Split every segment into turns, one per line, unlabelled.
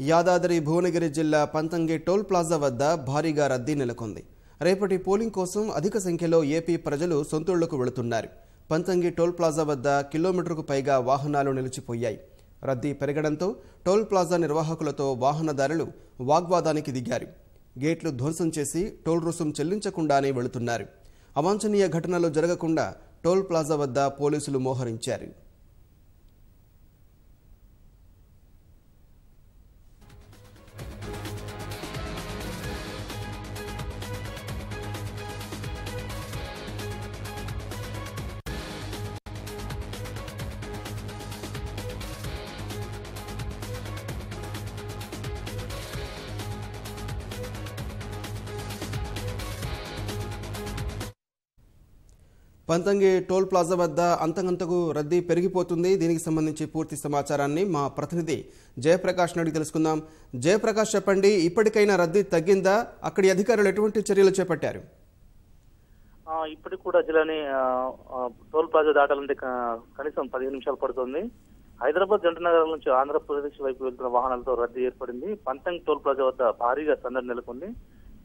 యాదాద్రి భువనగిరి జిల్లా Panthangi toll plaza వద్ద భారీగా రద్దీ నెలకొంది. రేపటి పోలింగ్ కోసం అధిక సంఖ్యలో ఏపీ ప్రజలు సొంతూళ్లకు వెళుతున్నారు. పంతంగి టోల్ ప్లాజా వద్ద కిలోమీటర్కు పైగా వాహనాలు నిలిచిపోయాయి. రద్దీ పెరగడంతో టోల్ ప్లాజా నిర్వాహకులతో వాహనదారులు వాగ్వాదానికి దిగారు. గేట్లు ధ్వంసం చేసి టోల్ రుసుం చెల్లించకుండానే వెళుతున్నారు. అవాంఛనీయ ఘటనలు జరగకుండా టోల్ ప్లాజా వద్ద పోలీసులు మోహరించారు. పంతంగి టోల్ ప్లాజా వద్ద అంతకంతకు రద్దీ పెరిగిపోతుంది. దీనికి సంబంధించి పూర్తి సమాచారాన్ని మా ప్రతినిధి జయప్రకాష్ అడిగి తెలుసుకుందాం. జయప్రకాష్, చెప్పండి, ఇప్పటికైనా రద్దీ తగ్గిందా? అక్కడి అధికారులు ఎటువంటి చర్యలు చేపట్టారు?
ఇప్పటికి కూడా జిల్లాని టోల్ ప్లాజా దాటాలంటే కనీసం 15 నిమిషాలు పడుతుంది. హైదరాబాద్ జంట నగరం నుంచి ఆంధ్రప్రదేశ్ వైపు వెళ్తున్న వాహనాలతో రద్దీ ఏర్పడింది. పంతంగి టోల్ ప్లాజా వద్ద భారీగా సందడి నెలకొంది.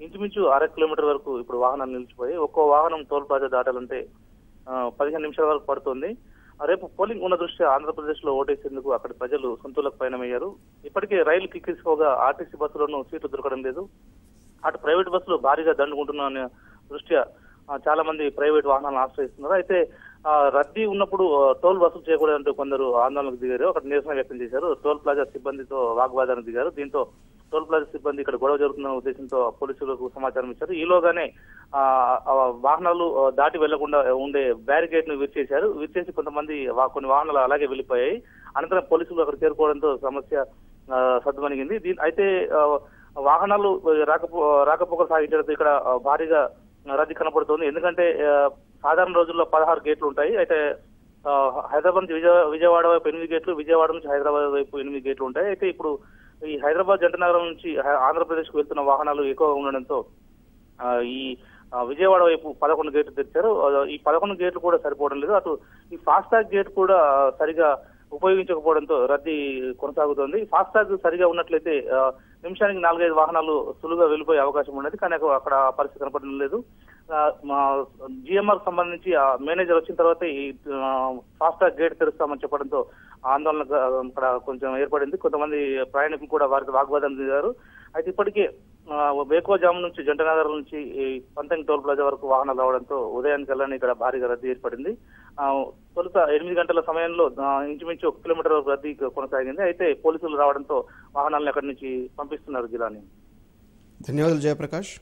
ఇంచుమించు 1/2 కిలోమీటర్ వరకు ఇప్పుడు వాహనాలు నిలిచిపోయి ఒక్కో వాహనం టోల్ ప్లాజా దాటాలంటే 15 నిమిషాల వరకు పడుతుంది. రేపు పోలింగ్ ఉన్న దృష్ట్యా ఆంధ్రప్రదేశ్ లో ఓటేసేందుకు అక్కడి ప్రజలు సొంతూళ్లకు పయనమయ్యారు. ఇప్పటికే రైలు కిక్కిసుకోగా ఆర్టీసీ బస్సులోనూ సీట్లు దొరకడం లేదు. అటు ప్రైవేట్ బస్సులు భారీగా దండుకుంటున్న దృష్ట్యా చాలా మంది ప్రైవేట్ వాహనాలను ఆశ్రయిస్తున్నారు. అయితే రద్దీ ఉన్నప్పుడు టోల్ వసూలు చేయకూడదంటూ కొందరు ఆందోళనకు దిగారు. అక్కడ నిరసన వ్యక్తం చేశారు. టోల్ ప్లాజా సిబ్బందితో వాగ్వాదానికి దిగారు. దీంతో టోల్ ప్లాజా సిబ్బంది ఇక్కడ గొడవ జరుగుతున్న ఉద్దేశంతో పోలీసులకు సమాచారం ఇచ్చారు. ఈలోగానే వాహనాలు దాటి వెళ్లకుండా ఉండే బ్యారికేడ్ ను విరిచేసి కొంతమంది కొన్ని వాహనాలు అలాగే వెళ్లిపోయాయి. అనంతరం పోలీసులు అక్కడ చేరుకోవడంతో సమస్య సద్దుమణిగింది. అయితే వాహనాలు రాకపోకలు సాగించడంతో ఇక్కడ భారీగా రద్దీ కనపడుతుంది. ఎందుకంటే సాధారణ రోజుల్లో 16 గేట్లు ఉంటాయి. అయితే హైదరాబాద్ నుంచి విజయవాడ వైపు 8 గేట్లు, విజయవాడ నుంచి హైదరాబాద్ వైపు 8 గేట్లు ఉంటాయి. అయితే ఇప్పుడు ఈ హైదరాబాద్ జంట నగరం నుంచి ఆంధ్రప్రదేశ్ కు వెళ్తున్న వాహనాలు ఎక్కువగా ఉండడంతో ఈ విజయవాడ వైపు 11 గేట్లు తెచ్చారు. ఈ 11 గేట్లు కూడా సరిపోవడం లేదు. అటు ఈ ఫాస్టాగ్ గేట్ కూడా సరిగా ఉపయోగించకపోవడంతో రద్దీ కొనసాగుతోంది. ఫాస్టాగ్ సరిగా ఉన్నట్లయితే నిమిషానికి 4-5 వాహనాలు సులువుగా వెళ్ళిపోయే అవకాశం ఉండేది. కానీ అక్కడ పరిస్థితి కనపడడం లేదు. జిఎంఆర్ సంబంధించి మేనేజర్ వచ్చిన తర్వాత ఈ ఫాస్టాగ్ గేట్ తెరుస్తామని చెప్పడంతో ఆందోళన ఇక్కడ కొంచెం ఏర్పడింది. కొంతమంది ప్రయాణికులు కూడా వారికి వాగ్వాదం దిగారు. అయితే ఇప్పటికే వేకోజాము నుంచి జంటనగర్ నుంచి పంతంగి టోల్ ప్లాజా వరకు వాహనాలు రావడంతో ఉదయానికల్లానే ఇక్కడ భారీగా రద్దీ ఏర్పడింది. తొలుత 8 గంటల సమయంలో ఇంచుమించు 1 కిలోమీటర్ వరకు రద్దీ కొనసాగింది. అయితే పోలీసులు రావడంతో వాహనాలను అక్కడి నుంచి పంపిస్తున్నారు జిల్లాని.
ధన్యవాదాలు జయప్రకాష్.